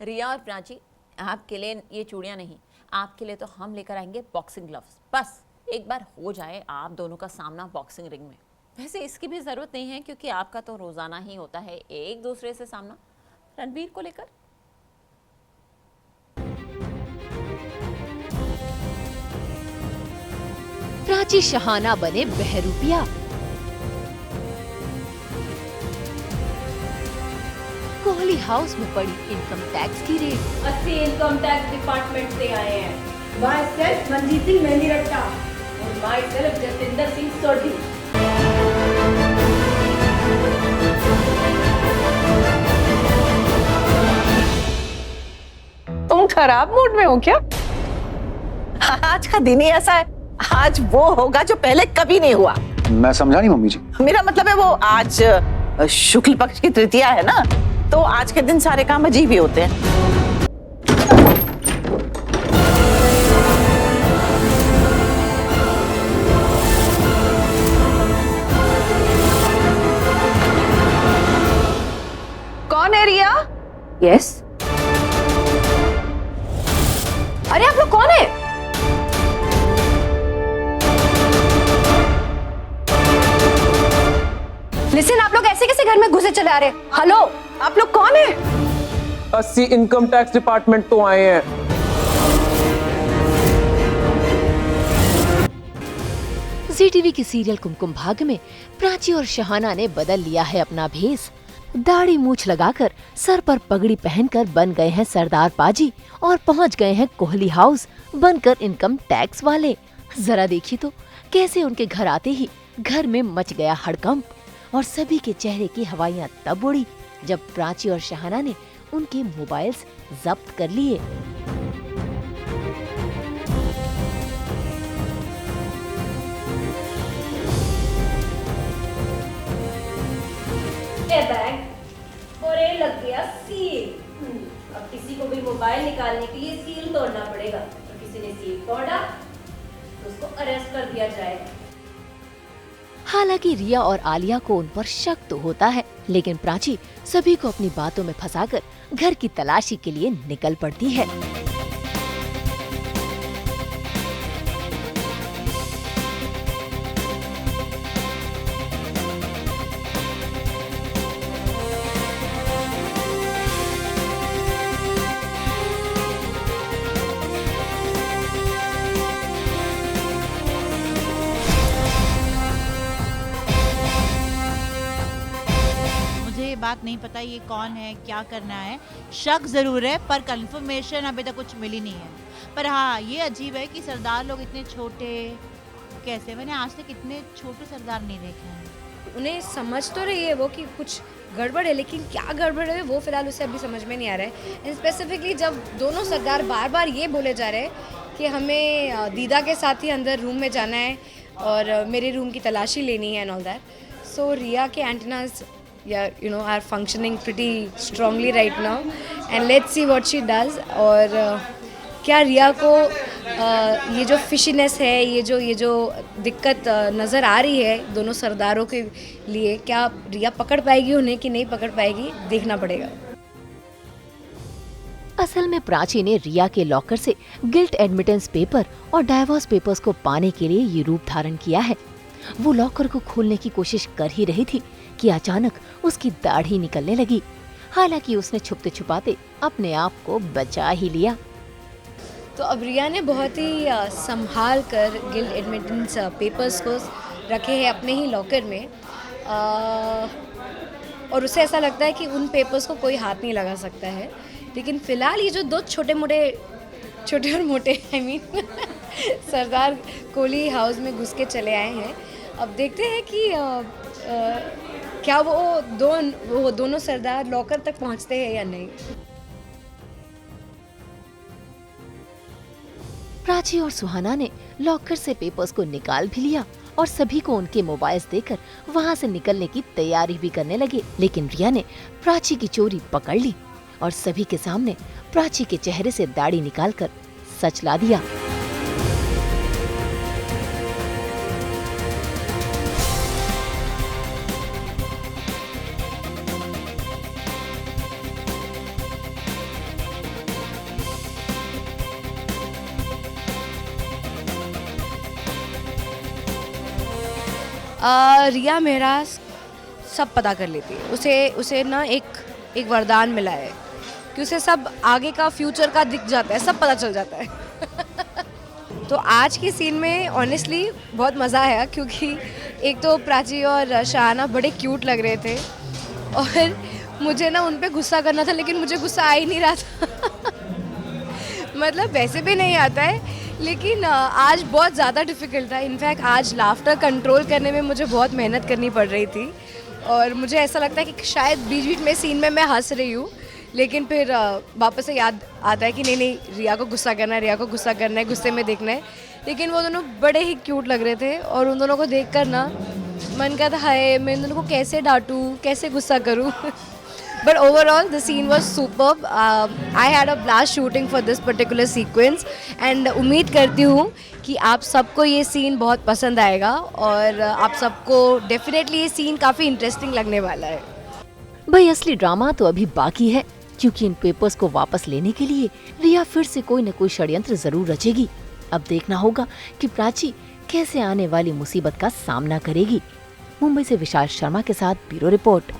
रिया और प्राची, आपके लिए ये चूड़ियां नहीं, आपके लिए तो हम लेकर आएंगे बॉक्सिंग ग्लव्स। बस एक बार हो जाए आप दोनों का सामना बॉक्सिंग रिंग में। वैसे इसकी भी ज़रूरत नहीं है क्योंकि आपका तो रोज़ाना ही होता है एक दूसरे से सामना रणबीर को लेकर। प्राची शहाना बने बहरूपिया। कोहली हाउस में पड़ी इनकम टैक्स की रेड। 80 इनकम टैक्स डिपार्टमेंट से आए हैं। माई सेल्फ मनजीत सिंह मेहंदी रट्टा और माई सेल्फ जतिंदर सिंह सोढ़ी। तुम खराब मूड में हो क्या? आज का दिन ही ऐसा है। आज वो होगा जो पहले कभी नहीं हुआ। मैं समझा नहीं मम्मी जी। मेरा मतलब है वो आज शुक्ल पक्ष की तृतीया है ना, तो आज के दिन सारे काम अजीब ही होते हैं। कौन है रिया? यस। अरे आप लोग कौन है? लिसन, आप लोग ऐसे कैसे घर में घुसे चले आ रहे? हेलो, आप लोग कौन है? 80 इनकम टैक्स डिपार्टमेंट तो आए हैं। जी टीवी की सीरियल कुमकुम भाग्य में प्राची और शहाना ने बदल लिया है अपना भेष। दाढ़ी मूछ लगाकर, सर पर पगड़ी पहनकर बन गए हैं सरदार पाजी और पहुंच गए हैं कोहली हाउस बनकर इनकम टैक्स वाले। जरा देखिए तो कैसे उनके घर आते ही घर में मच गया हड़कंप और सभी के चेहरे की हवाइयां तब उड़ी जब प्राची और शहाना ने उनके मोबाइल्स जब्त कर लिए। बैग और ये लग गया सील। अब किसी को भी मोबाइल निकालने के लिए सील तोड़ना पड़ेगा। तो किसी ने सील तोड़ा तो उसको अरेस्ट कर दिया जाएगा। हालांकि रिया और आलिया को उन पर शक तो होता है, लेकिन प्राची सभी को अपनी बातों में फंसाकर घर की तलाशी के लिए निकल पड़ती है। ये बात नहीं पता ये कौन है, क्या करना है। शक जरूर है पर कंफर्मेशन अभी तक कुछ मिली नहीं है। पर हाँ, ये अजीब है कि सरदार लोग इतने छोटे कैसे, मैंने आज तक इतने छोटे सरदार नहीं देखे हैं। उन्हें समझ तो रही है वो कि कुछ गड़बड़ है, लेकिन क्या गड़बड़ है वो फिलहाल उसे अभी समझ में नहीं आ रहा है। स्पेसिफिकली जब दोनों सरदार बार बार ये बोले जा रहे हैं कि हमें दीदा के साथ ही अंदर रूम में जाना है और मेरे रूम की तलाशी लेनी है एंड ऑल दैट। सो रिया के antennas are functioning pretty strongly right now and let's see what she does। और क्या रिया को ये जो फिशीनेस है, ये जो दिक्कत नज़र आ रही है दोनों सरदारों के लिए, क्या रिया पकड़ पाएगी उन्हें कि नहीं पकड़ पाएगी, देखना पड़ेगा। असल में प्राची ने रिया के लॉकर से गिल्ट एडमिटेंस पेपर और डाइवोर्स पेपर्स को पाने के लिए ये रूप धारण किया है। वो लॉकर को खोलने की कोशिश कर ही रही थी कि अचानक उसकी दाढ़ी निकलने लगी। हालांकि उसने छुपते छुपाते अपने आप को बचा ही लिया। तो अब रिया ने बहुत ही संभाल कर गिल्ड एडमिटेंस पेपर्स को रखे हैं अपने ही लॉकर में और उसे ऐसा लगता है कि उन पेपर्स को कोई हाथ नहीं लगा सकता है। लेकिन फिलहाल ये जो दो छोटे और मोटे सरदार कोहली हाउस में घुस के चले आए हैं, अब देखते हैं कि क्या वो दोनों सरदार लॉकर तक पहुंचते हैं या नहीं। प्राची और सुहाना ने लॉकर से पेपर्स को निकाल भी लिया और सभी को उनके मोबाइल्स देकर वहां से निकलने की तैयारी भी करने लगे। लेकिन रिया ने प्राची की चोरी पकड़ ली और सभी के सामने प्राची के चेहरे से दाढ़ी निकालकर सच ला दिया। रिया मेहरा सब पता कर लेती है। उसे ना एक वरदान मिला है कि उसे सब आगे का फ्यूचर का दिख जाता है, सब पता चल जाता है। तो आज की सीन में ऑनेस्टली बहुत मज़ा आया क्योंकि एक तो प्राची और शाहाना बड़े क्यूट लग रहे थे और मुझे ना उन पे गुस्सा करना था लेकिन मुझे गुस्सा आ ही नहीं रहा था। मतलब वैसे भी नहीं आता है लेकिन आज बहुत ज़्यादा डिफ़िकल्ट था। इनफैक्ट आज लाफ्टर कंट्रोल करने में मुझे बहुत मेहनत करनी पड़ रही थी और मुझे ऐसा लगता है कि शायद बीच बीच में सीन में मैं हंस रही हूँ लेकिन फिर वापस से याद आता है कि नहीं रिया को गुस्सा करना है, रिया को गुस्सा करना है, गुस्से में देखना है। लेकिन वो दोनों बड़े ही क्यूट लग रहे थे और उन दोनों को देख कर ना मन का था हाय मैं इन दोनों को कैसे डांटूँ, कैसे गुस्सा करूँ। But overall, the scene was superb. I had a blast shooting for this particular sequence and उम्मीद करती हूँ कि आप सबको ये सीन बहुत पसंद आएगा और आप सबको डेफिनेटली ये सीन काफ़ी इंटरेस्टिंग लगने वाला है। भाई असली ड्रामा तो अभी बाकी है क्योंकि इन पेपर्स को वापस लेने के लिए रिया फिर से कोई न कोई षड्यंत्र जरूर रचेगी। अब देखना होगा कि प्राची कैसे आने वाली मुसीबत का सामना करेगी। मुंबई से विशाल शर्मा के साथ ब्यूरो रिपोर्ट।